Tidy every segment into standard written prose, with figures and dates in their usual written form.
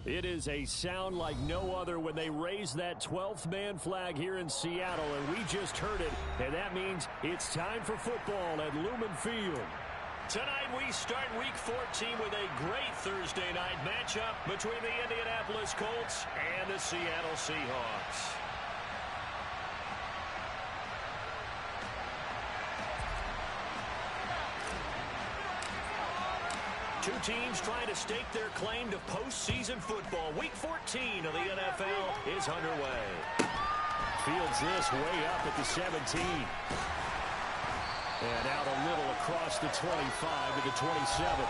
It is a sound like no other when they raise that 12th man flag here in Seattle, and we just heard it, and that means it's time for football at Lumen Field. Tonight we start Week 14 with a great Thursday night matchup between the Indianapolis Colts and the Seattle Seahawks. Two teams trying to stake their claim to postseason football. Week 14 of the NFL is underway. Fields this way up at the 17. And out a little across the 25 to the 27.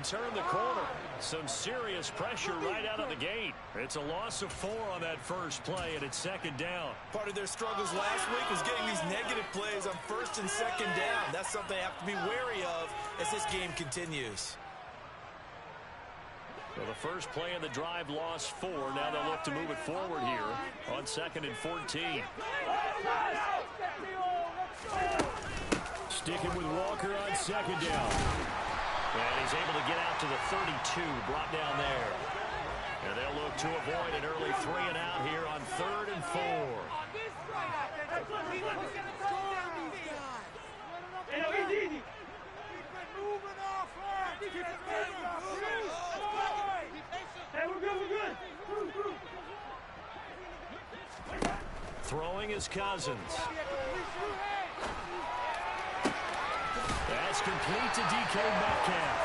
Turn the corner. Some serious pressure right out of the gate. It's a loss of 4 on that first play, and it's second down. Part of their struggles last week was getting these negative plays on first and second down. That's something they have to be wary of as this game continues. Well, the first play of the drive lost 4. Now they'll look to move it forward here on 2nd and 14. Sticking with Walker on 2nd down. And he's able to get out to the 32, brought down there. And they'll look to avoid an early 3 and out here on 3rd and 4. Throwing is Cousins. That's complete to DK Metcalf.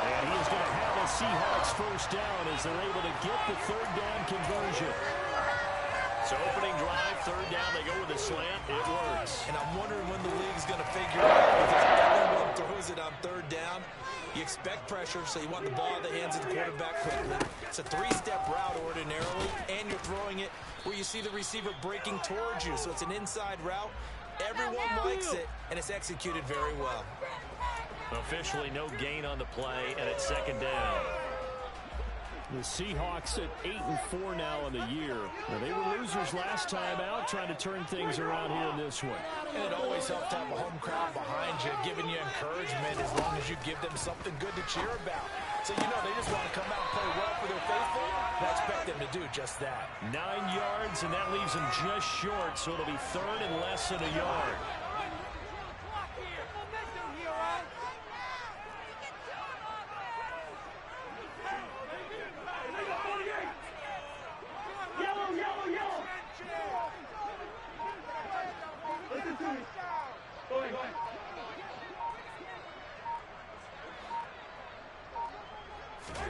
And he is going to have a Seahawks first down as they're able to get the 3rd down conversion. So opening drive, 3rd down, they go with a slant. It works. And I'm wondering when the league's going to figure out because everyone throws it on 3rd down. You expect pressure, so you want the ball in the hands of the quarterback quickly. It's a 3-step route ordinarily, and you're throwing it where you see the receiver breaking towards you. So it's an inside route. Everyone likes it, and it's executed very well. Officially no gain on the play, and it's 2nd down. The Seahawks at 8-4 now in the year. Now, they were losers last time out, trying to turn things around here in this one. And it always helps to have a home crowd behind you, giving you encouragement as long as you give them something good to cheer about. So, you know, they just want to come out and play well for their faithful, and I expect them to do just that. 9 yards, and that leaves them just short, so it'll be 3rd and less than a yard.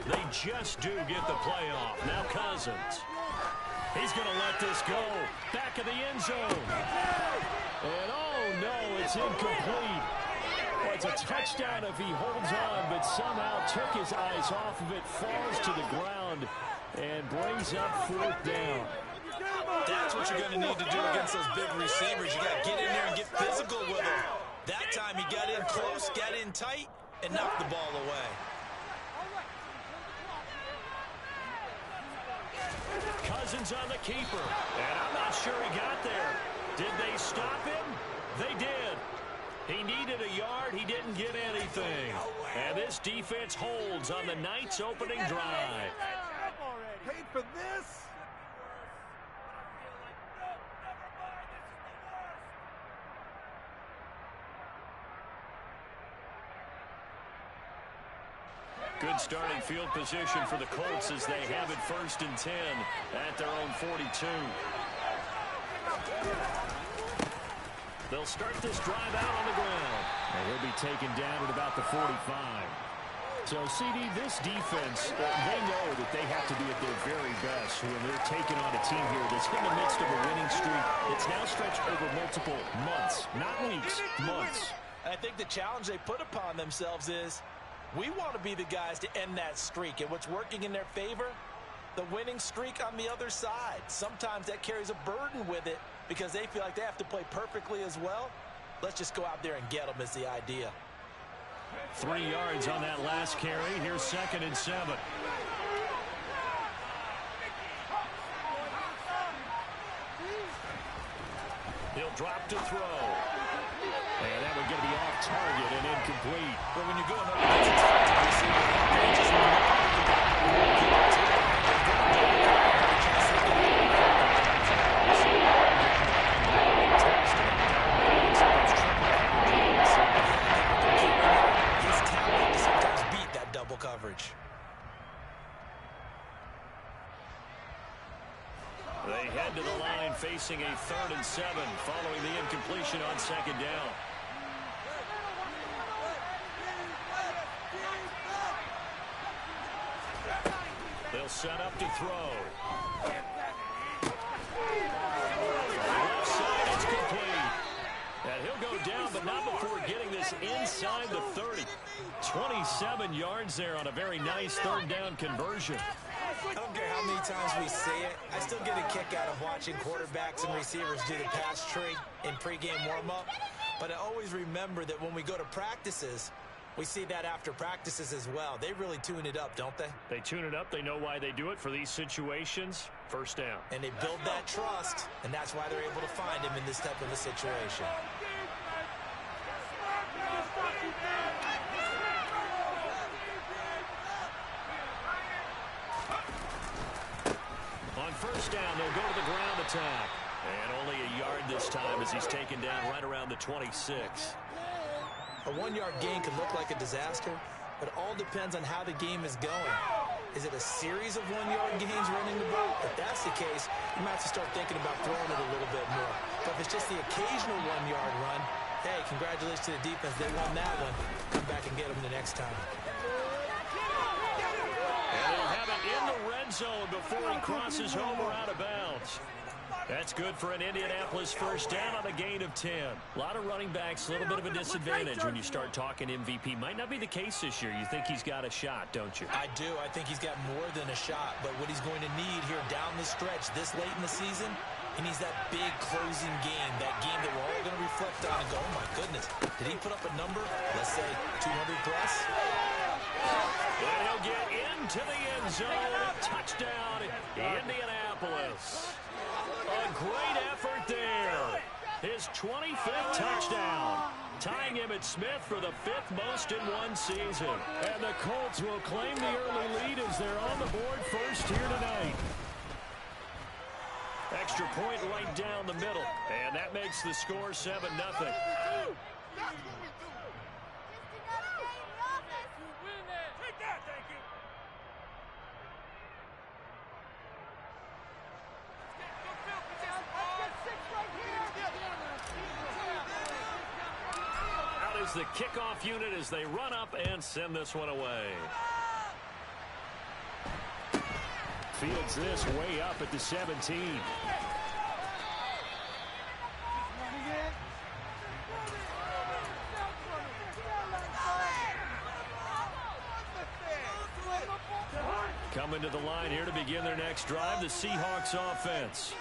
They just do get the play off. Now Cousins. He's going to let this go. Back of the end zone. And oh no, it's incomplete. Well, it's a touchdown if he holds on, but somehow took his eyes off of it, falls to the ground, and brings up 4th down. That's what you're going to need to do against those big receivers. You got to get in there and get physical with them. That time he got in close, got in tight, and knocked the ball away. Cousins on the keeper, and I'm not sure he got there. Did they stop him? They did. He needed a yard. He didn't get anything. And this defense holds on the Knights' opening drive. Paid for this? Good starting field position for the Colts as they have it 1st and 10 at their own 42. They'll start this drive out on the ground. And he'll be taken down at about the 45. So, CD, this defense, they know that they have to be at their very best when they're taking on a team here that's in the midst of a winning streak. It's now stretched over multiple months, not weeks, months. And I think the challenge they put upon themselves is we want to be the guys to end that streak. And what's working in their favor? The winning streak on the other side. Sometimes that carries a burden with it because they feel like they have to play perfectly as well. Let's just go out there and get them is the idea. 3 yards on that last carry. Here's 2nd and 7. He'll drop to throw. And that one going to be off target and incomplete. But when you're going up against a talented receiver, they just his talent sometimes beat that double coverage. They head to the line facing a 3rd and 7 following the incompletion on 2nd down. They'll set up to throw. Left side, it's complete. And he'll go down, but not before getting this inside the 30. 27 yards there on a very nice 3rd down conversion. I don't care how many times we say it, I still get a kick out of watching quarterbacks and receivers do the pass tree in pregame warm-up. But I always remember that when we go to practices, we see that after practices as well. They really tune it up, don't they? They tune it up. They know why they do it for these situations. 1st down. And they build that trust, and that's why they're able to find him in this type of a situation. On 1st down, they'll go to the ground attack. And only a yard this time as he's taken down right around the 26. A 1-yard gain can look like a disaster, but it all depends on how the game is going. Is it a series of 1-yard gains running the ball? If that's the case, you might have to start thinking about throwing it a little bit more. But if it's just the occasional 1-yard run, hey, congratulations to the defense. They won that one. Come back and get them the next time. And they'll have it in the red zone before he crosses home or out of bounds. That's good for an Indianapolis 1st down on a gain of 10. A lot of running backs, a little bit of a disadvantage when you start talking MVP. Might not be the case this year. You think he's got a shot, don't you? I do. I think he's got more than a shot. But what he's going to need here down the stretch this late in the season, he needs that big closing game, that game that we're all going to reflect on and go, oh, my goodness, did he put up a number, let's say 200 plus? And he'll get into the end zone. Touchdown, Indianapolis. A great effort there. His 25th touchdown. Tying Emmitt Smith for the 5th most in one season. And the Colts will claim the early lead as they're on the board first here tonight. Extra point right down the middle. And that makes the score 7-0. The kickoff unit as they run up and send this one away. Fields this way up at the 17. Coming to the line here to begin their next drive, the Seahawks offense.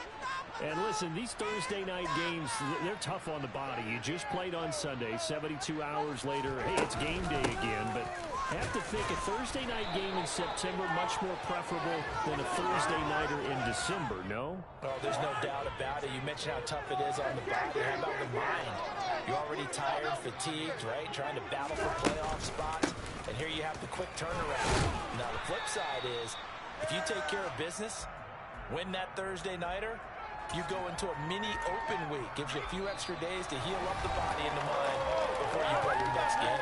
And listen, these Thursday night games, they're tough on the body. You just played on Sunday, 72 hours later, hey, it's game day again. But I have to think a Thursday night game in September much more preferable than a Thursday nighter in December, no? Oh, there's no doubt about it. You mentioned how tough it is on the body. How about the mind? You're already tired, fatigued, right? Trying to battle for playoff spots. And here you have the quick turnaround. Now, the flip side is, if you take care of business, win that Thursday nighter, you go into a mini open week. Gives you a few extra days to heal up the body and the mind before you play your next game.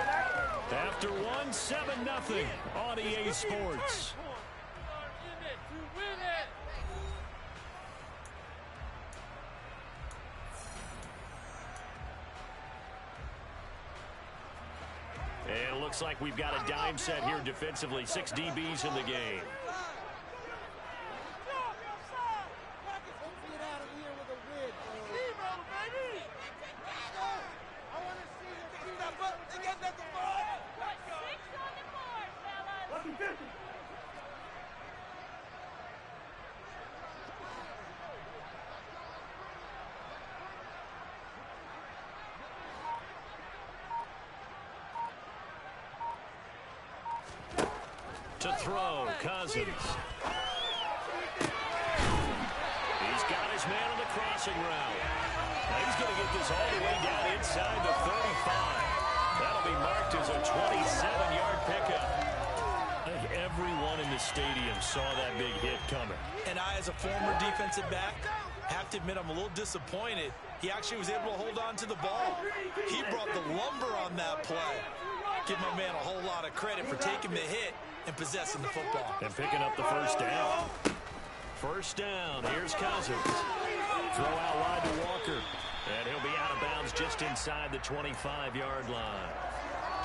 After 1-7-0 on EA Sports. And it looks like we've got a dime set here defensively. 6 DBs in the game. To throw, Cousins. He's got his man on the crossing route. Now he's going to get this all the way down inside the 35. That'll be marked as a 27-yard pickup. I think everyone in the stadium saw that big hit coming. And I, as a former defensive back, have to admit I'm a little disappointed. He actually was able to hold on to the ball. He brought the lumber on that play. Give my man a whole lot of credit for taking the hit and possessing the football. And picking up the first down. First down. Here's Cousins. Throw out wide to Walker. And he'll be out of bounds just inside the 25-yard line.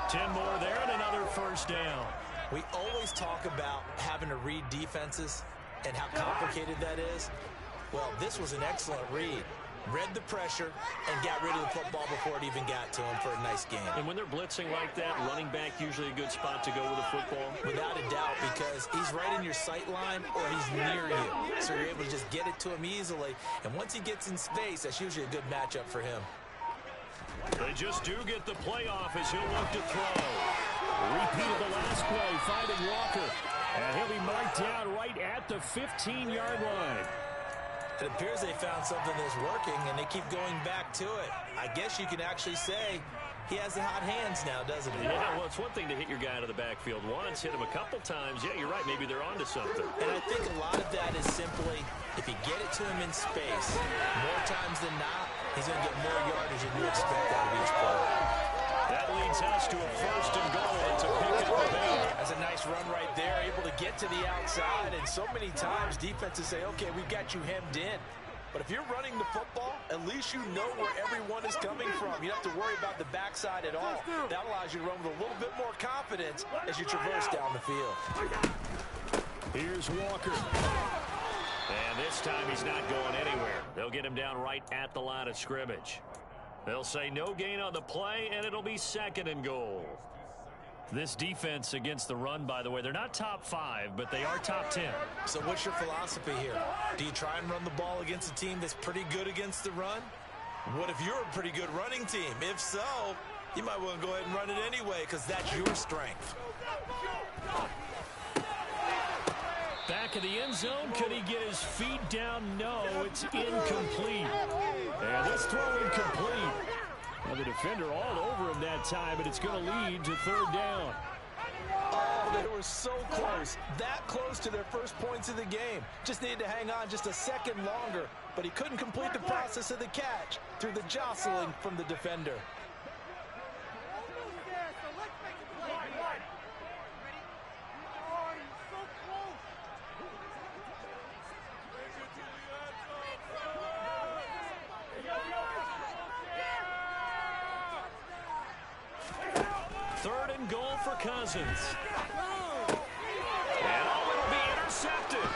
10 more there and another first down. We always talk about having to read defenses and how complicated that is. Well, this was an excellent read. Read the pressure and got rid of the football before it even got to him for a nice game. And when they're blitzing like that, running back usually a good spot to go with a football? Without a doubt, because he's right in your sight line or he's near you. So you're able to just get it to him easily. And once he gets in space, that's usually a good matchup for him. They just do get the play off as he'll look to throw. Repeated the last play, finding Walker. And he'll be marked down right at the 15-yard line. It appears they found something that's working, and they keep going back to it. I guess you can actually say he has the hot hands now, doesn't he? Yeah, well, it's one thing to hit your guy out of the backfield once, hit him a couple times. Yeah, you're right. Maybe they're onto something. And I think a lot of that is simply, if you get it to him in space, more times than not, he's going to get more yardage than you expect out of each play. That leads us to a first and goal. It's a pick up of 8. That's a nice run right there, able to get to the outside. And so many times defenses say, okay, we've got you hemmed in. But if you're running the football, at least you know where everyone is coming from. You don't have to worry about the backside at all. That allows you to run with a little bit more confidence as you traverse down the field. Here's Walker. And this time he's not going anywhere. They'll get him down right at the line of scrimmage. They'll say no gain on the play, and it'll be second and goal. This defense against the run, by the way, they're not top 5, but they are top 10. So what's your philosophy here? Do you try and run the ball against a team that's pretty good against the run? What if you're a pretty good running team? If so, you might want to go ahead and run it anyway because that's your strength. Back of the end zone. Could he get his feet down? No, it's incomplete. And this throw incomplete. Well, the defender all over him that time, and it's going to lead to third down. Oh, they were so close. That close to their first points of the game. Just needed to hang on just a second longer, but he couldn't complete the process of the catch through the jostling from the defender. Third and goal for Cousins. And it'll be intercepted.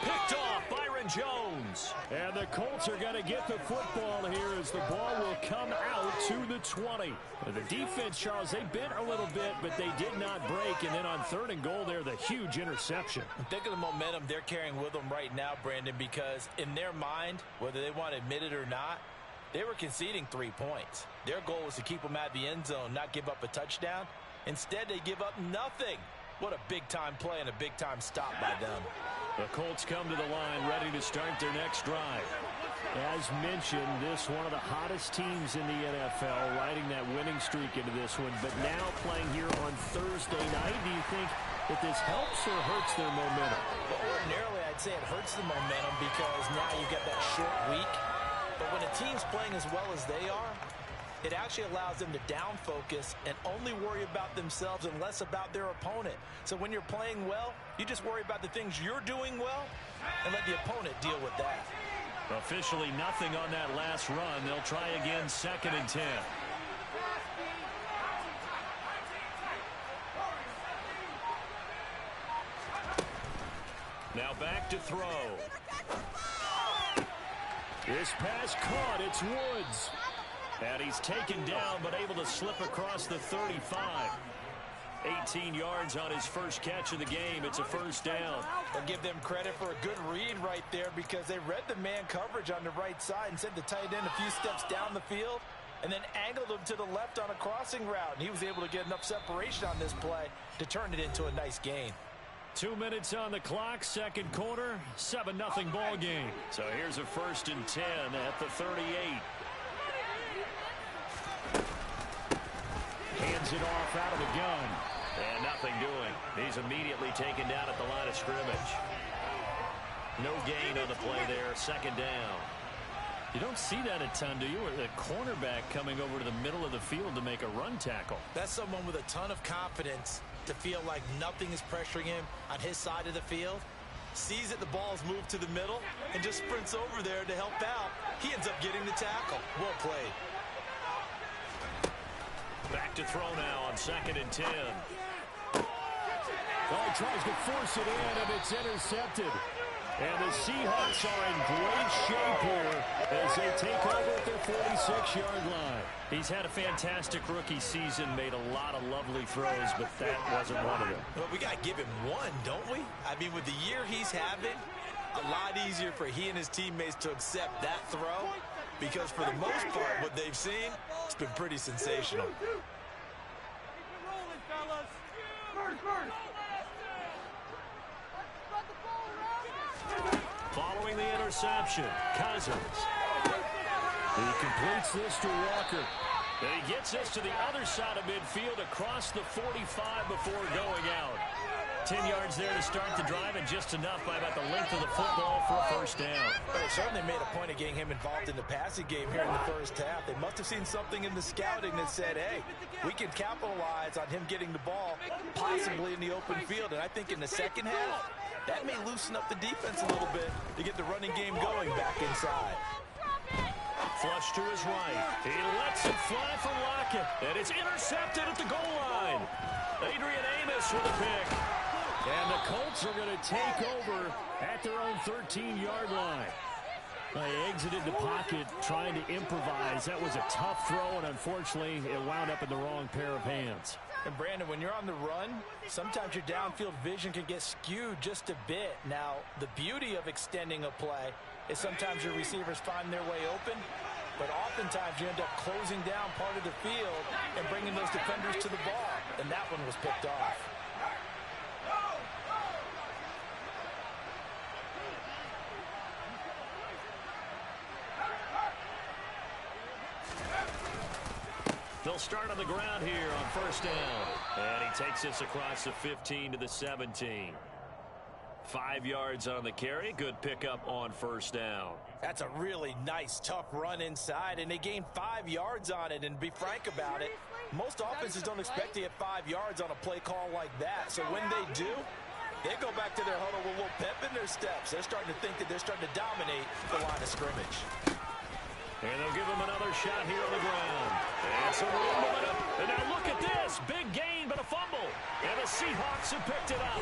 Picked off Byron Jones. And the Colts are going to get the football here as the ball will come out to the 20. The defense, Charles, they bent a little bit, but they did not break. And then on third and goal there, the huge interception. Think of the momentum they're carrying with them right now, Brandon, because in their mind, whether they want to admit it or not, they were conceding 3 points. Their goal was to keep them at the end zone, not give up a touchdown. Instead, they give up nothing. What a big-time play and a big-time stop by them. The Colts come to the line ready to start their next drive. As mentioned, this one of the hottest teams in the NFL, riding that winning streak into this one, but now playing here on Thursday night. Do you think that this helps or hurts their momentum? Well, ordinarily, I'd say it hurts the momentum because now you've got that short week. But when a team's playing as well as they are, it actually allows them to down focus and only worry about themselves and less about their opponent. So when you're playing well, you just worry about the things you're doing well and let the opponent deal with that. Officially nothing on that last run. They'll try again, 2nd and 10. Now back to throw. This pass caught. It's Woods. And he's taken down but able to slip across the 35. 18 yards on his first catch of the game. It's a first down. I'll give them credit for a good read right there because they read the man coverage on the right side and sent the tight end a few steps down the field and then angled him to the left on a crossing route. And he was able to get enough separation on this play to turn it into a nice gain. 2 minutes on the clock, second quarter, 7-0 ball game. So here's a 1st and 10 at the 38. Hands it off out of the gun. And nothing doing. He's immediately taken down at the line of scrimmage. No gain on the play there, second down. You don't see that a ton, do you? Or the cornerback coming over to the middle of the field to make a run tackle. That's someone with a ton of confidence to feel like nothing is pressuring him on his side of the field. Sees that the ball's moved to the middle and just sprints over there to help out. He ends up getting the tackle. Well played. Back to throw now on 2nd and 10. Oh, he tries to force it in, and it's intercepted. And the Seahawks are in great shape here as they take over at their 46-yard line. He's had a fantastic rookie season, made a lot of lovely throws, but that wasn't one of them. Well, we got to give him one, don't we? I mean, with the year he's having, a lot easier for he and his teammates to accept that throw because for the most part, what they've seen, it's been pretty sensational. Following the interception, Cousins. He completes this to Walker. And he gets this to the other side of midfield across the 45 before going out. 10 yards there to start the drive and just enough by about the length of the football for a first down. Well, they certainly made a point of getting him involved in the passing game here in the first half. They must have seen something in the scouting that said, hey, we can capitalize on him getting the ball possibly in the open field. And I think in the second half, that may loosen up the defense a little bit to get the running game going back inside. Flush to his right. He lets it fly for Lockett. And it's intercepted at the goal line. Adrian Amos with a pick. And the Colts are going to take over at their own 13-yard line. They exited the pocket trying to improvise. That was a tough throw, and unfortunately, it wound up in the wrong pair of hands. And, Brandon, when you're on the run, sometimes your downfield vision can get skewed just a bit. Now, the beauty of extending a play is sometimes your receivers find their way open, but oftentimes you end up closing down part of the field and bringing those defenders to the ball, and that one was picked off. They'll start on the ground here on first down. And he takes this across the 15 to the 17. 5 yards on the carry. Good pickup on first down. That's a really nice, tough run inside, and they gained 5 yards on it. And be frank about it, most offenses don't expect to get 5 yards on a play call like that. So when they do, they go back to their huddle with a little pep in their steps. They're starting to think that they're starting to dominate the line of scrimmage. And they'll give him another shot here on the ground. And some room momentum. And now look at this. Big gain, but a fumble. And the Seahawks have picked it up.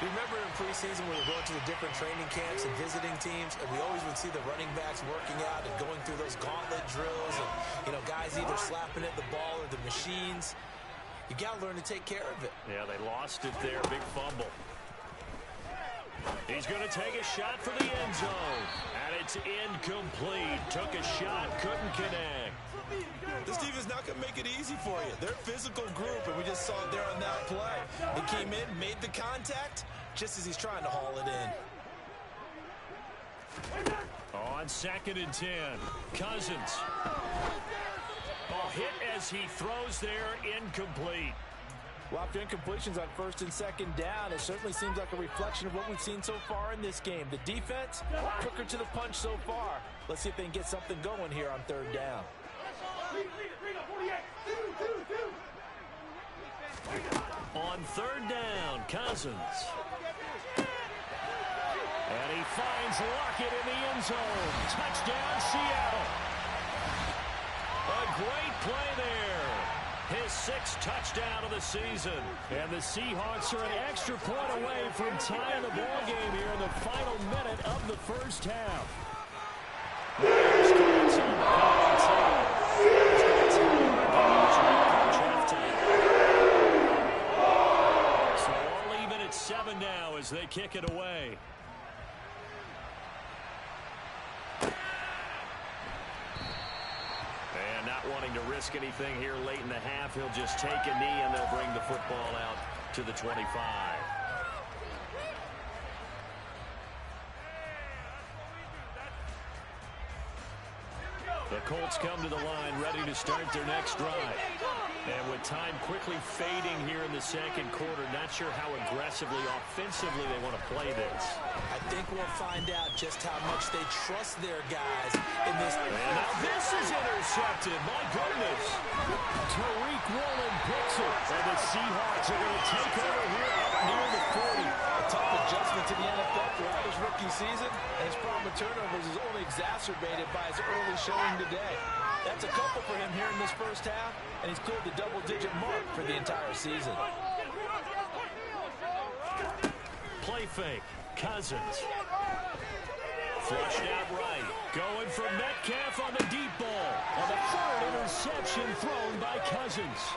You remember in preseason when we were going to the different training camps and visiting teams, and we always would see the running backs working out and going through those gauntlet drills and, you know, guys either slapping at the ball or the machines. You got to learn to take care of it. Yeah, they lost it there. Big fumble. He's going to take a shot for the end zone. And it's incomplete. Took a shot, couldn't connect. This defense not going to make it easy for you. They're a physical group, and we just saw it there on that play. He came in, made the contact, just as he's trying to haul it in. On 2nd and 10, Cousins. Ball hit as he throws there, incomplete. Well, after incompletions on 1st and 2nd down, it certainly seems like a reflection of what we've seen so far in this game. The defense, quicker to the punch so far. Let's see if they can get something going here on 3rd down. On 3rd down, Cousins. And he finds Lockett in the end zone. Touchdown, Seattle. A great play there. His 6th touchdown of the season. And the Seahawks are an extra point away from tying the ball game here in the final minute of the first half. as they kick it away. And not wanting to risk anything here late in the half, he'll just take a knee and they'll bring the football out to the 25. The Colts come to the line ready to start their next drive. And with time quickly fading here in the second quarter, not sure how aggressively, offensively they want to play this. I think we'll find out just how much they trust their guys in this. And now this is intercepted. My goodness. Tariq Woolen picks it. And the Seahawks are going to take over here up near the 40. A tough adjustment to the NFL throughout his rookie season, and his problem with turnovers is only exacerbated by his early showing today. That's a couple for him here in this first half, and he's cleared the double-digit mark for the entire season. Play fake. Cousins. Flushed out right. Going for Metcalf on the deep ball. On the third interception thrown by Cousins.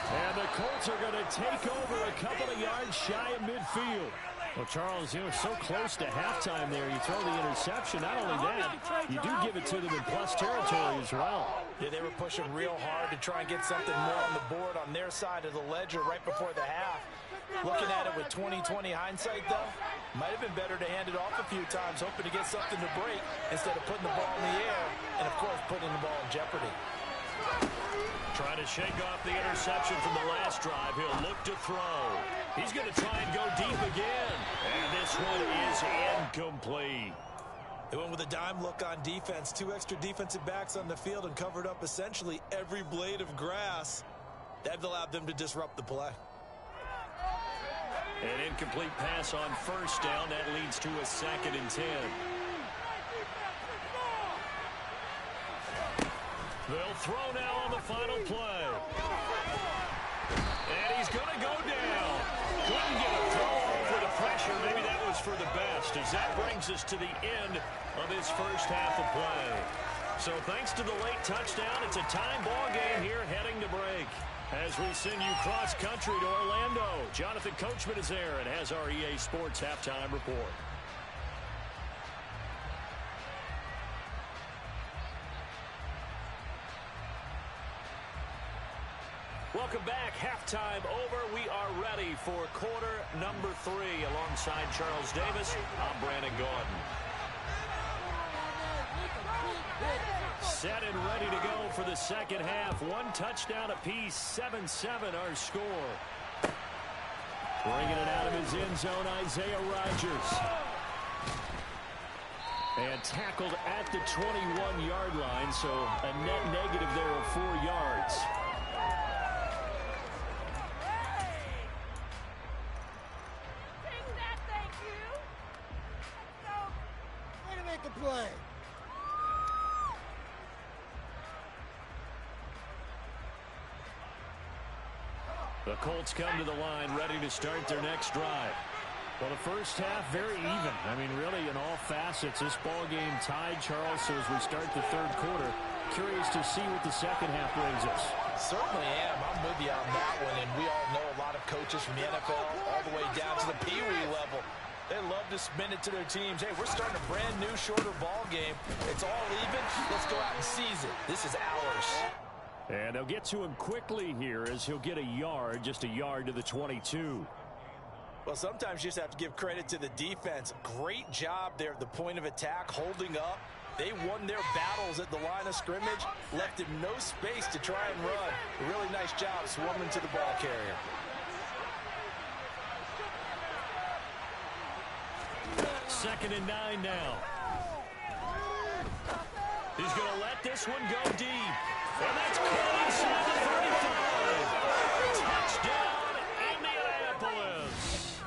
And the Colts are going to take over a couple of yards shy of midfield. Well, Charles, you know, so close to halftime there. You throw the interception. Not only that, you do give it to them in plus territory as well. Yeah, they were pushing real hard to try and get something more on the board on their side of the ledger right before the half. Looking at it with 20/20 hindsight, though, might have been better to hand it off a few times, hoping to get something to break instead of putting the ball in the air and, of course, putting the ball in jeopardy. Trying to shake off the interception from the last drive. He'll look to throw. He's going to try and go deep again. And this one is incomplete. They went with a dime look on defense. 2 extra defensive backs on the field and covered up essentially every blade of grass. That allowed them to disrupt the play. An incomplete pass on first down. That leads to a 2nd and 10. They'll throw now on the final play. And he's going to go down. Couldn't get a throw off with the pressure. Maybe that was for the best, as that brings us to the end of this first half of play. So thanks to the late touchdown, it's a time ball game here heading to break. As we send you cross country to Orlando, Jonathan Coachman is there and has our EA Sports halftime report. Welcome back. Halftime over. We are ready for quarter number 3. Alongside Charles Davis, I'm Brandon Gaudin. Set and ready to go for the second half. 1 touchdown apiece. 7-7 our score. Bringing it out of his end zone, Isaiah Rodgers. And tackled at the 21-yard line, so a net negative there of 4 yards. Play. The Colts come to the line ready to start their next drive. Well, the first half very even. I mean, really in all facets, this ball game tied, Charles. So as we start the third quarter, curious to see what the second half brings us. Certainly am. I'm with you on that one. And we all know a lot of coaches from the NFL all the way down to the Pee Wee level. They love to spin it to their teams. Hey, we're starting a brand new, shorter ball game. It's all even. Let's go out and seize it. This is ours. And they'll get to him quickly here as he'll get a yard, just a yard to the 22. Well, sometimes you just have to give credit to the defense. Great job there at the point of attack, holding up. They won their battles at the line of scrimmage, left him no space to try and run. A really nice job swarming to the ball carrier. Second and 9 now. He's going to let this one go deep. And that's caught inside the 35. Touchdown, Indianapolis.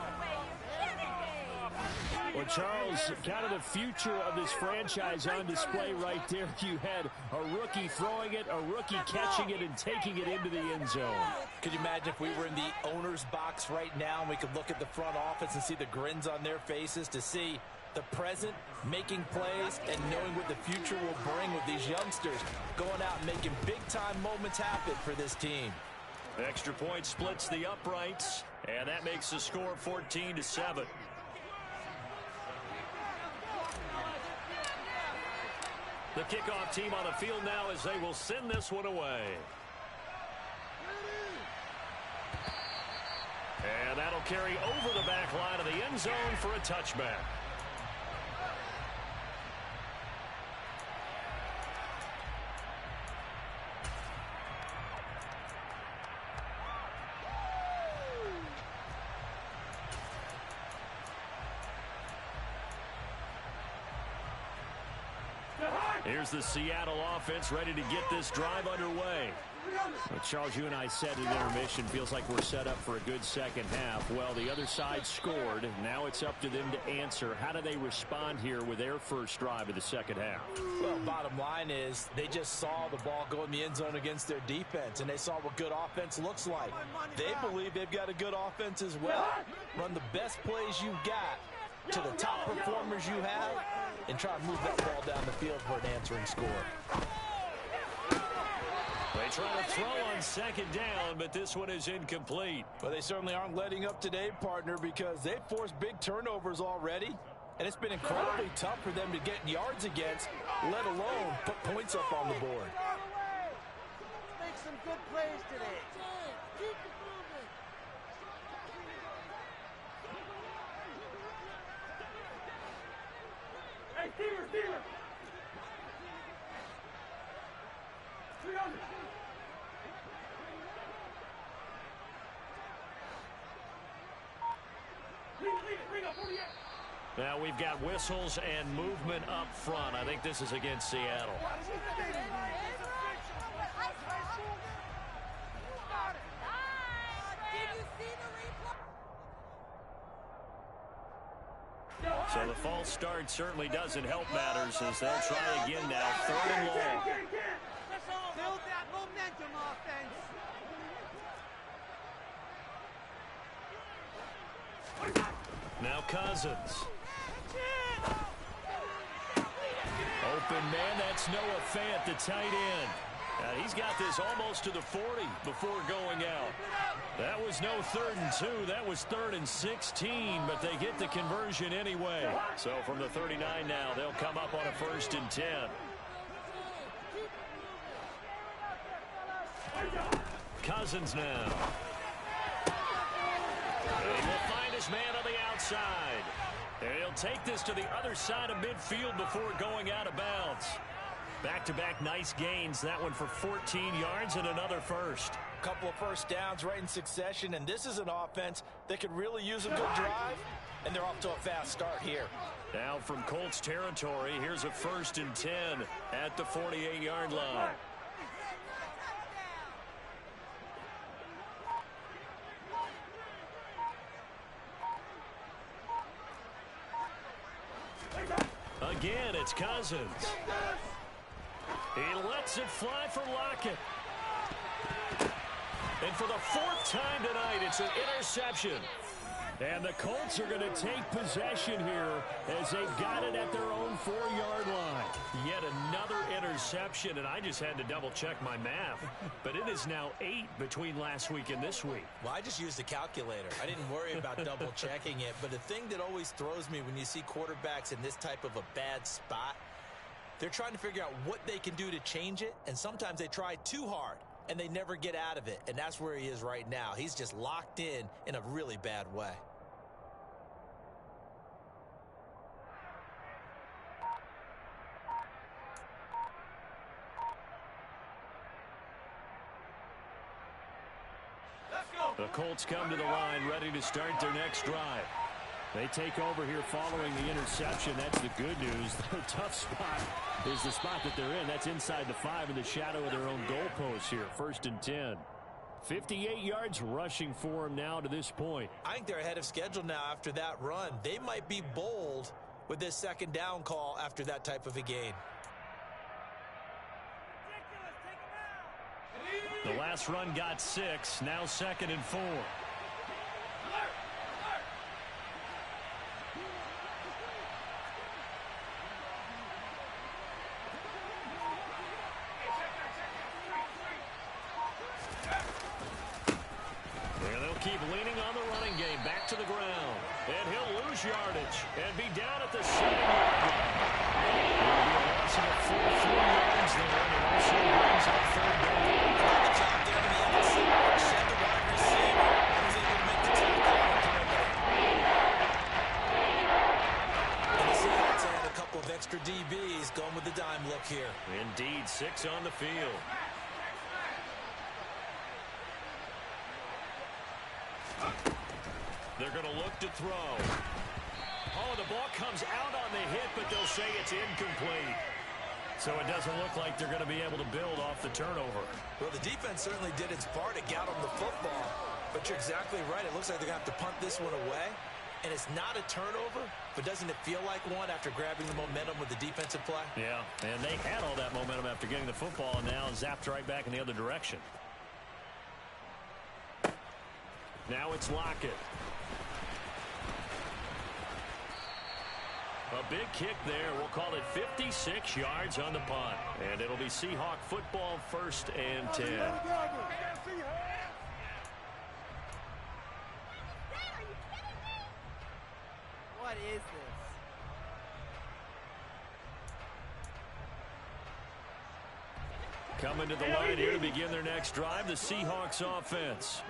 Well, Charles, kind of the future of this franchise on display right there. You had a rookie throwing it, a rookie catching it, and taking it into the end zone. Could you imagine if we were in the owner's box right now and we could look at the front office and see the grins on their faces, to see the present making plays and knowing what the future will bring with these youngsters going out and making big-time moments happen for this team. Extra point splits the uprights, and that makes the score 14-7. The kickoff team on the field now as they will send this one away. And that'll carry over the back line of the end zone for a touchback. Here's the Seattle offense ready to get this drive underway. Well, Charles, you and I said at intermission, feels like we're set up for a good second half. Well, the other side scored. Now it's up to them to answer. How do they respond here with their first drive of the second half? Well, bottom line is they just saw the ball go in the end zone against their defense, and they saw what good offense looks like. They believe they've got a good offense as well. Run the best plays you've got to the top performers you have, and try to move that ball down the field for an answering score. They try to throw on second down, but this one is incomplete. Well, they certainly aren't letting up today, partner, because they've forced big turnovers already, and it's been incredibly tough for them to get yards against, let alone put points up on the board. Make some good plays today. Hey, Steeler! Now we've got whistles and movement up front. I think this is against Seattle. So the false start certainly doesn't help matters as they'll try again now. 3rd and long. Build that momentum offense. Now Cousins. Open man, that's Noah Fant, the tight end. Now he's got this almost to the 40 before going out. That was no 3rd and 2. That was 3rd and 16, but they get the conversion anyway. So from the 39 now, they'll come up on a 1st and 10. Cousins now. And he will find his man on the outside. And he'll take this to the other side of midfield before going out of bounds. Back-to-back nice gains. That one for 14 yards and another first. Couple of first downs right in succession, and this is an offense that could really use a good drive, and they're off to a fast start here. Now from Colts territory, here's a 1st and 10 at the 48-yard line. Again, it's Cousins. He lets it fly for Lockett. And for the 4th time tonight, it's an interception. And the Colts are going to take possession here as they've got it at their own 4-yard line. Yet another interception, and I just had to double-check my math. But it is now 8 between last week and this week. Well, I just used a calculator. I didn't worry about double-checking it. But the thing that always throws me when you see quarterbacks in this type of a bad spot, they're trying to figure out what they can do to change it, and sometimes they try too hard, and they never get out of it. And that's where he is right now. He's just locked in a really bad way. The Colts come to the line ready to start their next drive. They take over here following the interception. That's the good news. Their tough spot is the spot that they're in. That's inside the 5 in the shadow of their own goalpost here. 1st and 10. 58 yards rushing for them now to this point. I think they're ahead of schedule now after that run. They might be bold with this 2nd down call after that type of a gain. The last run got 6. Now 2nd and 4. lose yardage and be down at the 7-yard line. It'll be a loss of a full 4 yards there, and it also brings up third down. Good job there on the outside. Shed the wide receiver. And was able to make the tackle on the perimeter. And the Seahawks had a couple of extra DBs going with the dime look here. Indeed, 6 on the field. They're going to look to throw. Oh, the ball comes out on the hit, but they'll say it's incomplete. So it doesn't look like they're going to be able to build off the turnover. Well, the defense certainly did its part to get them the football. But you're exactly right. It looks like they're going to have to punt this one away. And it's not a turnover, but doesn't it feel like one after grabbing the momentum with the defensive play? Yeah, and they had all that momentum after getting the football, and now zapped right back in the other direction. Now it's Lockett. A big kick there. We'll call it 56 yards on the punt. And it'll be Seahawk football, 1st and 10. What is this? Coming to the line here to begin their next drive, the Seahawks offense.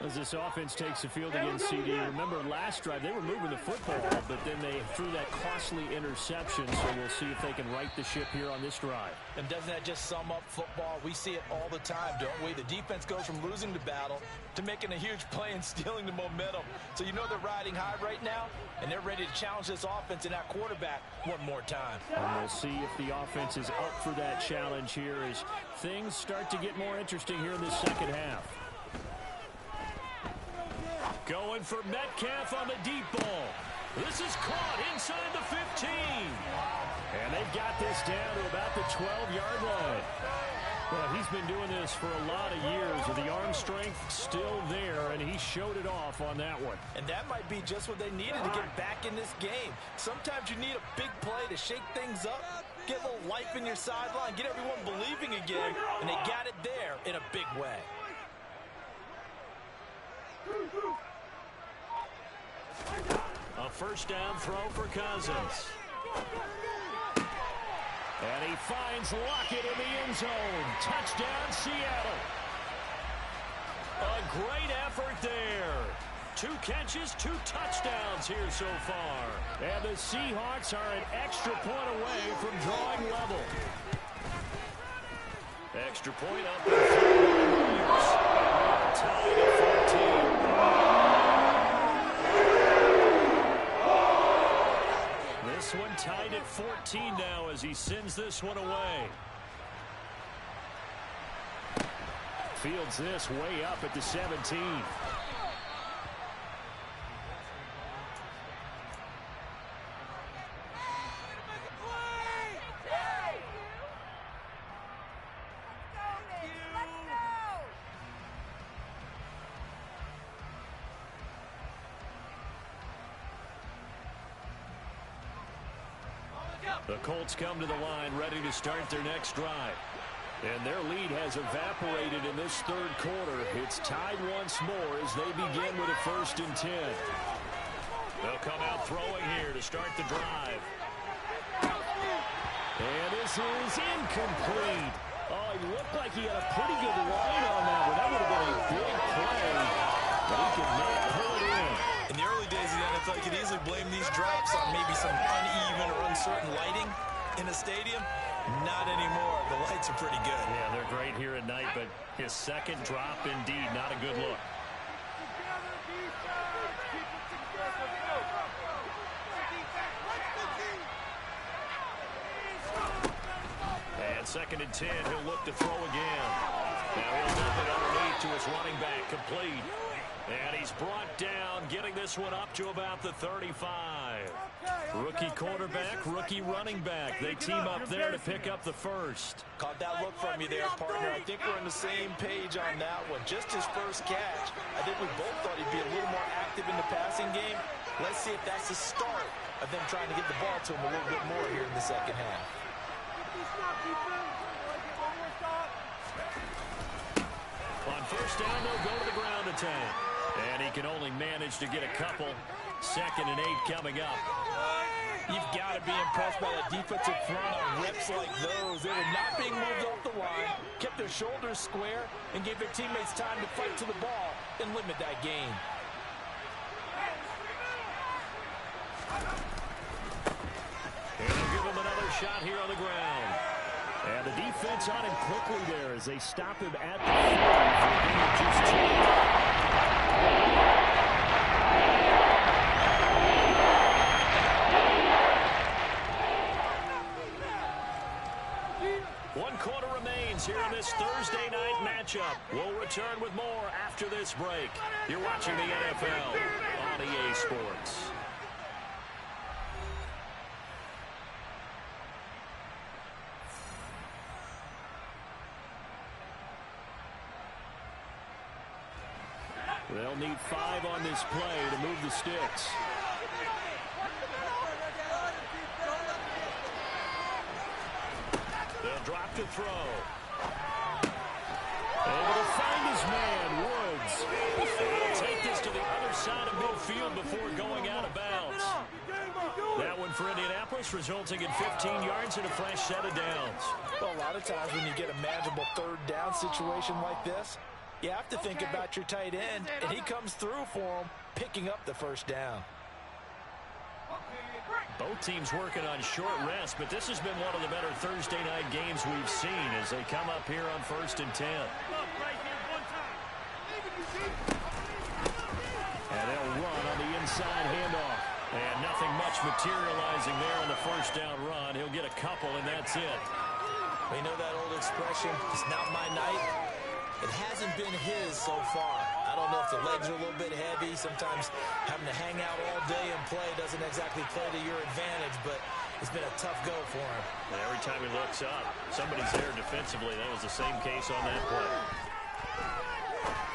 As this offense takes the field against CD, remember last drive they were moving the football, but then they threw that costly interception, so we'll see if they can right the ship here on this drive. And doesn't that just sum up football? We see it all the time, don't we? The defense goes from losing the battle to making a huge play and stealing the momentum. So you know they're riding high right now, and they're ready to challenge this offense and that quarterback one more time. And we'll see if the offense is up for that challenge here as things start to get more interesting here in the second half. Going for Metcalf on the deep ball. This is caught inside the 15. And they've got this down to about the 12-yard line. Well, he's been doing this for a lot of years, with the arm strength still there, and he showed it off on that one. And that might be just what they needed to get back in this game. Sometimes you need a big play to shake things up, get a little life in your sideline, get everyone believing again, and they got it there in a big way. A first down throw for Cousins. And he finds Lockett in the end zone. Touchdown, Seattle. A great effort there. 2 catches, 2 touchdowns here so far. And the Seahawks are an extra point away from drawing level. Extra point up in tied at 14. This one tied at 14 now as he sends this one away. Fields this way up at the 17. The Colts come to the line ready to start their next drive. And their lead has evaporated in this third quarter. It's tied once more as they begin with a 1st and 10. They'll come out throwing here to start the drive. And this is incomplete. Oh, he looked like he had a pretty good line on that one. That would have been a big play. But he could not pull it in. In the early days of the NFL, you could easily blame these drops on maybe some uneven or uncertain lighting in the stadium. Not anymore. The lights are pretty good. Yeah, they're great here at night, but his second drop, indeed, not a good look. And 2nd and 10, he'll look to throw again. Now he'll dump it underneath to his running back, complete. And he's brought down, getting this one up to about the 35. Rookie quarterback, rookie running back. They team up there to pick up the first. Caught that look from you there, partner. I think we're on the same page on that one. Just his first catch. I think we both thought he'd be a little more active in the passing game. Let's see if that's the start of them trying to get the ball to him a little bit more here in the second half. On first down, they'll go to the ground attack. And he can only manage to get a couple. 2nd and 8 coming up. You've got to be impressed by the defensive front on reps like those. They were not being moved off the line, kept their shoulders square, and gave their teammates time to fight to the ball and limit that gain. And they'll give him another shot here on the ground. And the defense on him quickly there as they stop him at the 40 for just 2. Here in this Thursday night matchup. We'll return with more after this break. You're watching the NFL on EA Sports. They'll need 5 on this play to move the sticks. They'll drop the throw. Able to find his man, Woods. He'll take this to the other side of midfield before going out of bounds. That one for Indianapolis, resulting in 15 yards and a fresh set of downs. Well, a lot of times when you get a manageable 3rd down situation like this, you have to think about your tight end, and he comes through for him, picking up the 1st down. Both teams working on short rest, but this has been one of the better Thursday night games we've seen as they come up here on 1st and 10. And they'll run on the inside handoff. And nothing much materializing there on the 1st down run. He'll get a couple, and that's it. We know that old expression, it's not my night. It hasn't been his so far. I don't know if the legs are a little bit heavy. Sometimes having to hang out all day and play doesn't exactly play to your advantage, but it's been a tough go for him. And every time he looks up, somebody's there defensively. That was the same case on that play.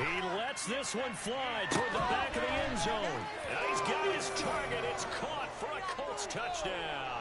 He lets this one fly toward the back of the end zone. Now he's got his target. It's caught for a Colts touchdown.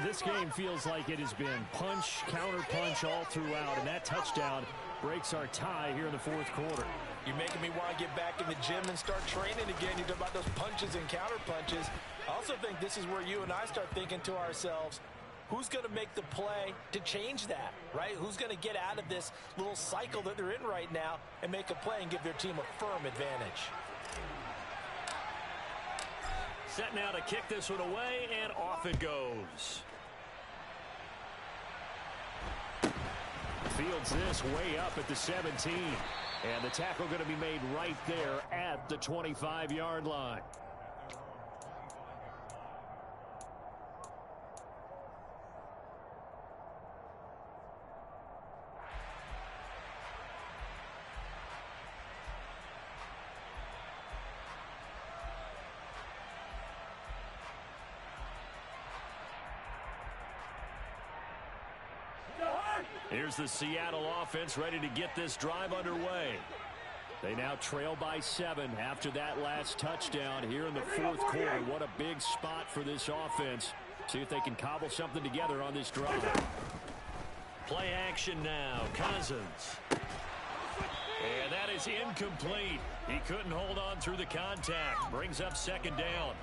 This game feels like it has been punch, counter-punch all throughout, and that touchdown breaks our tie here in the 4th quarter. You're making me want to get back in the gym and start training again. You talk about those punches and counter-punches. I also think this is where you and I start thinking to ourselves, who's going to make the play to change that, right? Who's going to get out of this little cycle that they're in right now and make a play and give their team a firm advantage? Set now to kick this one away, and off it goes. Fields this way up at the 17. And the tackle going to be made right there at the 25-yard line. Here's the Seattle offense ready to get this drive underway. They now trail by 7 after that last touchdown here in the 4th quarter. What a big spot for this offense. See if they can cobble something together on this drive. Play action now. Cousins. And that is incomplete. He couldn't hold on through the contact. Brings up 2nd down.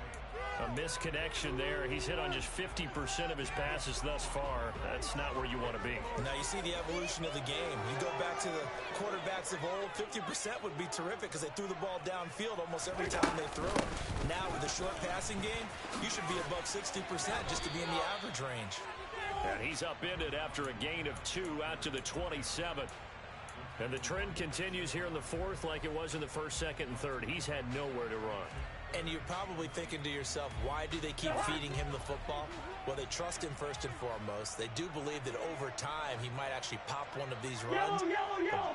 A misconnection there. He's hit on just 50% of his passes thus far. That's not where you want to be. Now you see the evolution of the game. You go back to the quarterbacks of old, 50% would be terrific because they threw the ball downfield almost every time they threw it. Now with the short passing game, you should be above 60% just to be in the average range. And he's upended after a gain of 2 out to the 27. And the trend continues here in the 4th like it was in the 1st, 2nd, and 3rd. He's had nowhere to run. And you're probably thinking to yourself, why do they keep feeding him the football? Well, they trust him first and foremost. They do believe that over time he might actually pop one of these runs. The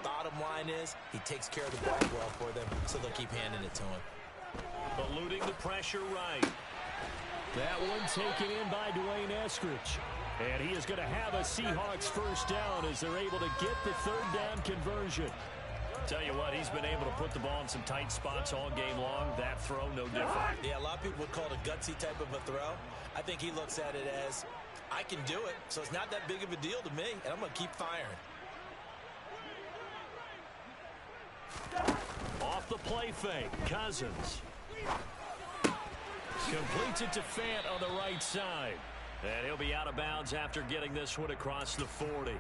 bottom line is he takes care of the ball well for them, so they'll keep handing it to him. Eluding the pressure right. That one taken in by Dwayne Eskridge. And he is going to have a Seahawks 1st down as they're able to get the 3rd down conversion. Tell you what, he's been able to put the ball in some tight spots all game long. That throw, no different. Yeah, a lot of people would call it a gutsy type of a throw. I think he looks at it as, I can do it, so it's not that big of a deal to me, and I'm going to keep firing. Off the play fake, Cousins. Completes it to Fant on the right side. And he'll be out of bounds after getting this one across the 40.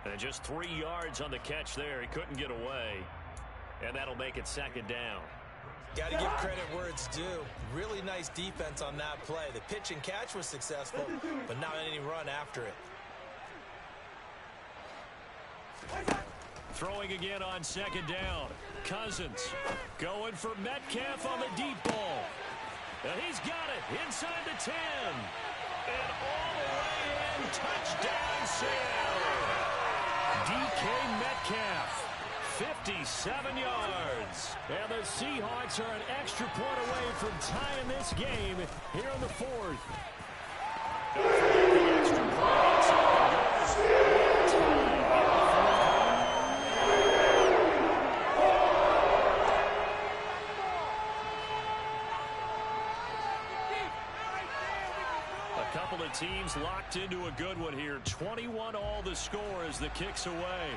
And just 3 yards on the catch there. He couldn't get away. And that'll make it second down. Got to give credit where it's due. Really nice defense on that play. The pitch and catch was successful, but not any run after it. Throwing again on second down. Cousins going for Metcalf on the deep ball. And he's got it inside the 10. And all the way in. Touchdown, Seattle. DK Metcalf. 57 yards. And the Seahawks are an extra point away from tying this game here in the fourth. Don't forget the extra point. A couple of teams locked into a good one here. 21 all the score as the kick's away.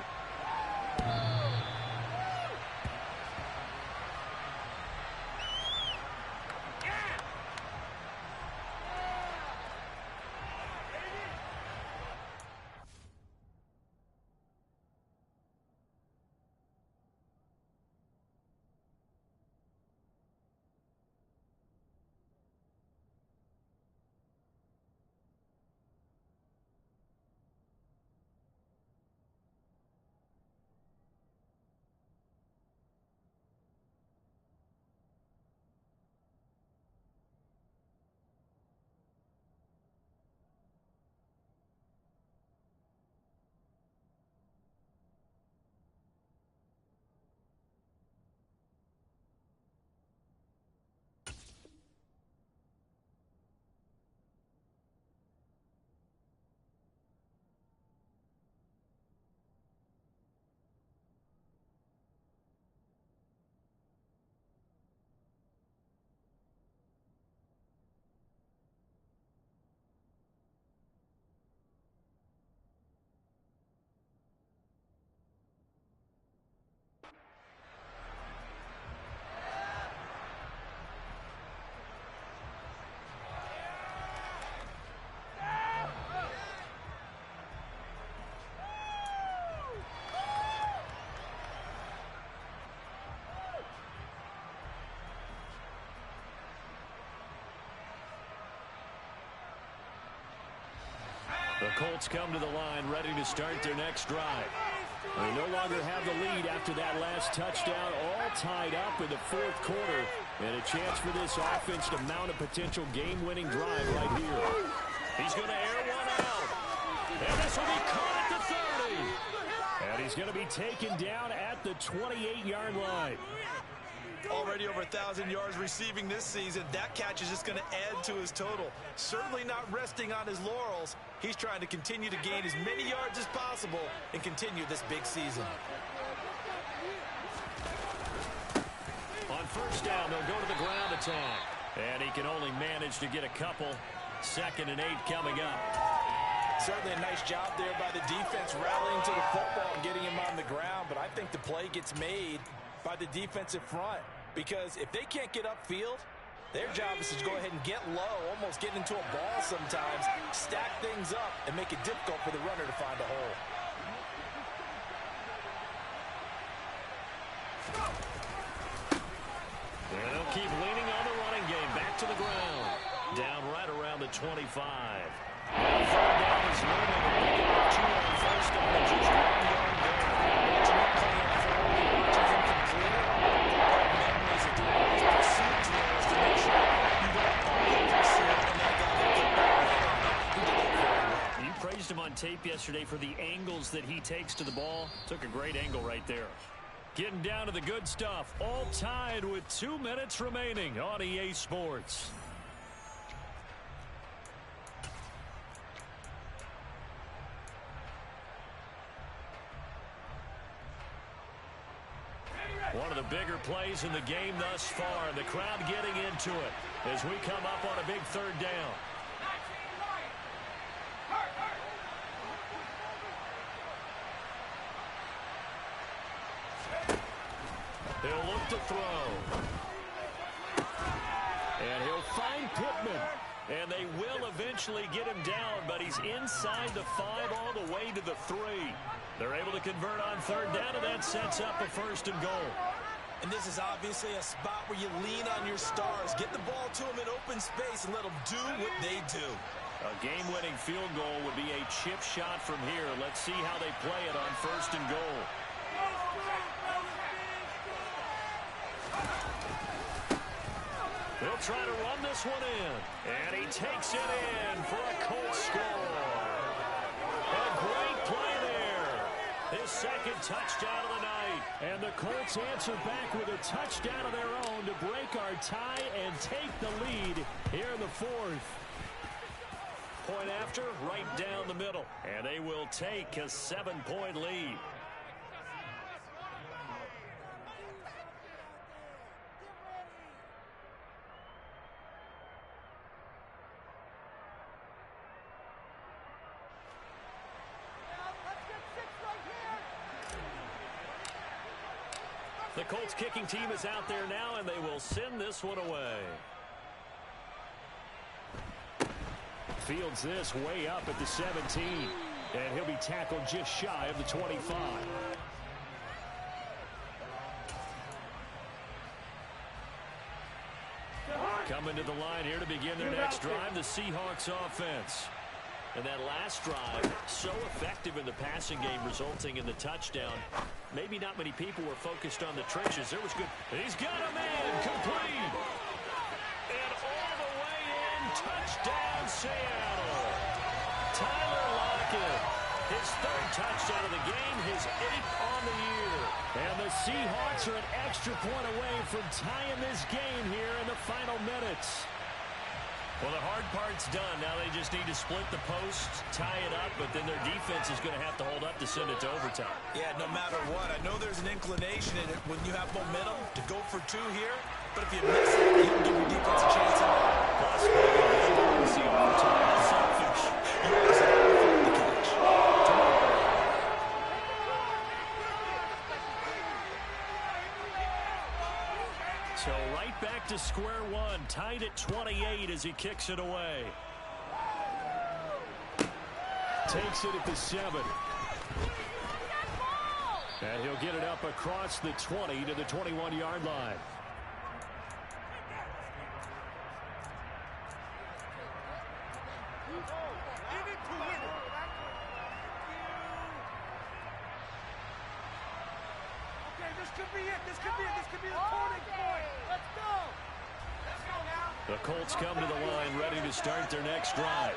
The Colts come to the line ready to start their next drive. They no longer have the lead after that last touchdown, all tied up in the fourth quarter. And a chance for this offense to mount a potential game-winning drive right here. He's going to air one out. And this will be caught at the 30. And he's going to be taken down at the 28-yard line. Already over 1,000 yards receiving this season. That catch is just going to add to his total. Certainly not resting on his laurels. He's trying to continue to gain as many yards as possible and continue this big season. On first down, they'll go to the ground attack. And he can only manage to get a couple. 2nd and 8 coming up. Certainly a nice job there by the defense rallying to the football and getting him on the ground. But I think the play gets made by the defensive front, because if they can't get upfield, their job is to go ahead and get low, almost get into a ball sometimes, stack things up, and make it difficult for the runner to find a hole. And they'll keep leaning on the running game. Back to the ground. Down right around the 25. And third down is looming. They get off 2 on first down and just 1 yard there. You praised him on tape yesterday for the angles that he takes to the ball. Took a great angle right there. Getting down to the good stuff. All tied with 2 minutes remaining on EA Sports. One of the bigger plays in the game thus far. The crowd getting into it as we come up on a big third down. He'll look to throw. And he'll find Pittman. And they will eventually get him down, but he's inside the 5 all the way to the 3. They're able to convert on third down, and that sets up a 1st and goal. And this is obviously a spot where you lean on your stars. Get the ball to them in open space and let them do what they do. A game-winning field goal would be a chip shot from here. Let's see how they play it on 1st and goal. He'll try to run this one in. And he takes it in for a Colts score. A great play there. His 2nd touchdown of the night. And the Colts answer back with a touchdown of their own to break our tie and take the lead here in the 4th. Point after, right down the middle. And they will take a 7-point lead. The Colts kicking team is out there now, and they will send this one away. Fields this way up at the 17. And he'll be tackled just shy of the 25. Coming to the line here to begin their next drive, the Seahawks offense. And that last drive, so effective in the passing game, resulting in the touchdown. Maybe not many people were focused on the trenches. There was good. He's got a man complete. And all the way in, touchdown Seattle. Tyler Lockett, his 3rd touchdown of the game, his 8th on the year. And the Seahawks are an extra point away from tying this game here in the final minutes. Well, the hard part's done. Now they just need to split the post, tie it up, but then their defense is going to have to hold up to send it to overtime. Yeah, no matter what. I know there's an inclination in it when you have momentum to go for 2 here, but if you miss it, you can give your defense a chance at all. Plus, maybe see overtime. That's selfish. You always have to catch. So right back to square one, tied at 28 as he kicks it away. Takes it at the 7. And he'll get it up across the 20 to the 21-yard line. The Colts come to the line ready to start their next drive.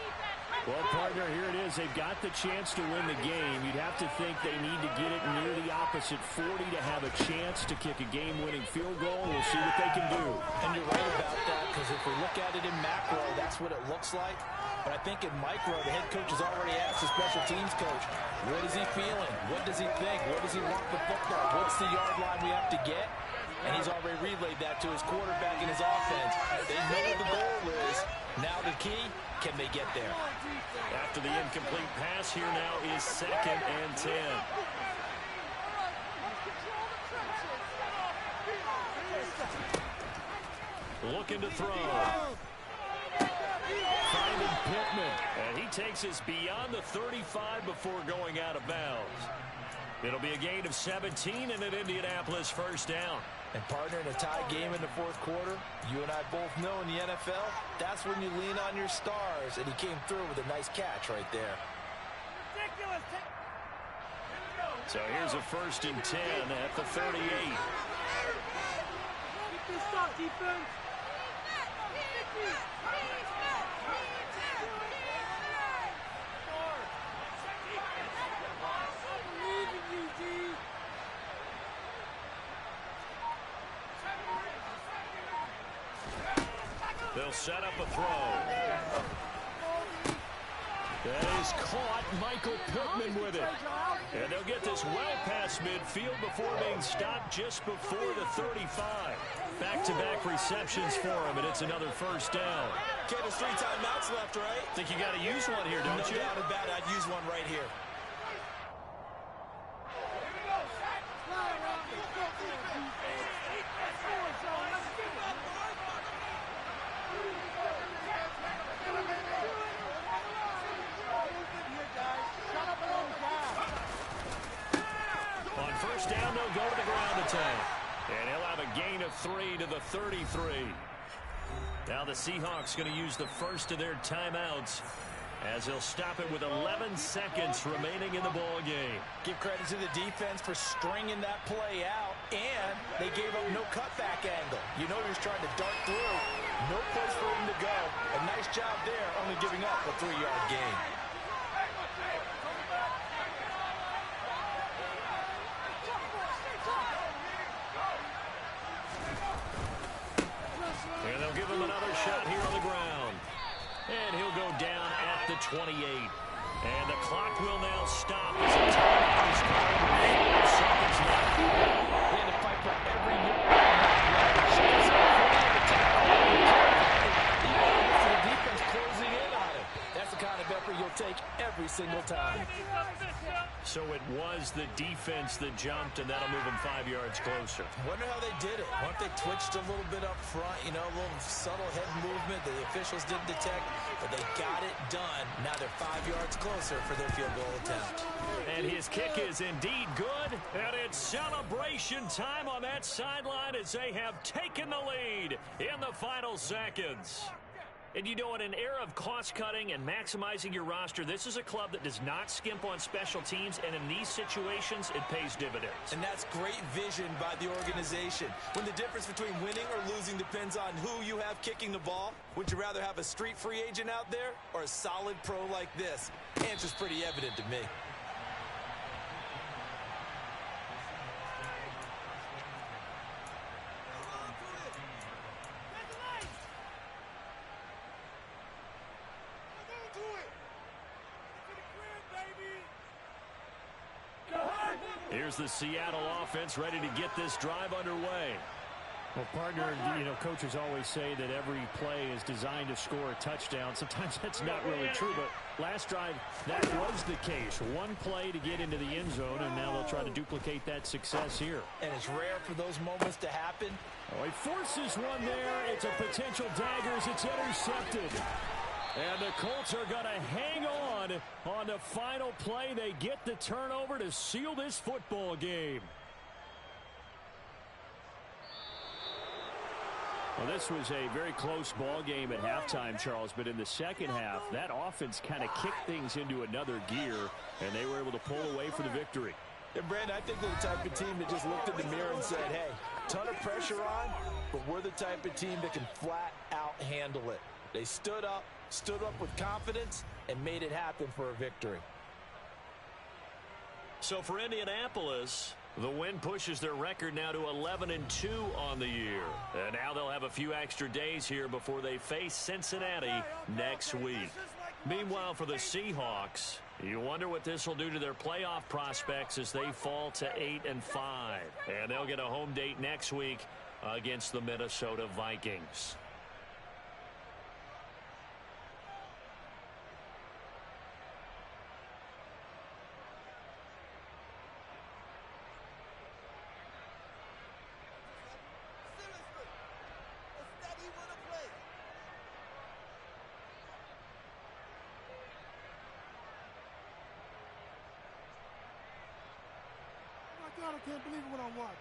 Well, partner, here it is. They've got the chance to win the game. You'd have to think they need to get it near the opposite 40 to have a chance to kick a game-winning field goal. We'll see what they can do. And you're right about that, because if we look at it in macro, that's what it looks like. But I think in micro, the head coach has already asked the special teams coach, what is he feeling? What does he think? What does he want the football? What's the yard line we have to get? And he's already relayed that to his quarterback and his offense. They know what the goal is. Now the key, can they get there? After the incomplete pass, here now is 2nd and 10. Looking to throw. Finding Pittman. And he takes us beyond the 35 before going out of bounds. It'll be a gain of 17 and an Indianapolis 1st down. And partner, in a tie game in the 4th quarter, you and I both know in the NFL, that's when you lean on your stars. And he came through with a nice catch right there. So here's a 1st and 10 at the 38. Keep this up, defense. They'll set up a throw. That is caught. Michael Pittman with it. And they'll get this well past midfield before being stopped just before the 35. Back-to-back receptions for him, and it's another first down. Okay, there's 3 timeouts left, right? Think you got to use one here, don't you? No doubt about it. I'd use one right here. On first down, they'll go to the ground attack. And he'll have a gain of 3 to the 33. Now the Seahawks going to use the first of their timeouts as they'll stop it with 11 seconds remaining in the ball game. Give credit to the defense for stringing that play out, and they gave up no cutback angle. You know he was trying to dart through. No place for him to go. A nice job there, only giving up a 3-yard gain. And they'll give him another shot here on the ground. And he'll go down at the 28. And the clock will now stop as a timeout is called. 4 seconds left. They had to fight for every yard. The defense closing in on him. That's the kind of effort you'll take every single time. So it was the defense that jumped, and that'll move them 5 yards closer. Wonder how they did it. Wonder if they twitched a little bit up front, you know, a little subtle head movement that the officials didn't detect, but they got it done. Now they're 5 yards closer for their field goal attempt. And his kick is indeed good, and it's celebration time on that sideline as they have taken the lead in the final seconds. And you know, in an era of cost-cutting and maximizing your roster, this is a club that does not skimp on special teams, and in these situations, it pays dividends. And that's great vision by the organization. When the difference between winning or losing depends on who you have kicking the ball, would you rather have a street free agent out there or a solid pro like this? The answer's pretty evident to me. Here's the Seattle offense ready to get this drive underway. Well, partner, you know, coaches always say that every play is designed to score a touchdown. Sometimes that's not really true, but last drive, that was the case. One play to get into the end zone, and now they'll try to duplicate that success here. And it's rare for those moments to happen. Oh, he forces one there. It's a potential dagger as it's intercepted. And the Colts are going to hang on the final play. They get the turnover to seal this football game. Well, this was a very close ball game at halftime, Charles, but in the second half, that offense kind of kicked things into another gear, and they were able to pull away for the victory. And, Brandon, I think they're the type of team that just looked in the mirror and said, hey, ton of pressure on, but we're the type of team that can flat out handle it. They stood up with confidence, and made it happen for a victory. So for Indianapolis, the win pushes their record now to 11-2 on the year. And now they'll have a few extra days here before they face Cincinnati next week. Meanwhile, for the Seahawks, you wonder what this will do to their playoff prospects as they fall to 8-5. And they'll get a home date next week against the Minnesota Vikings. God, I can't believe what I'm watching.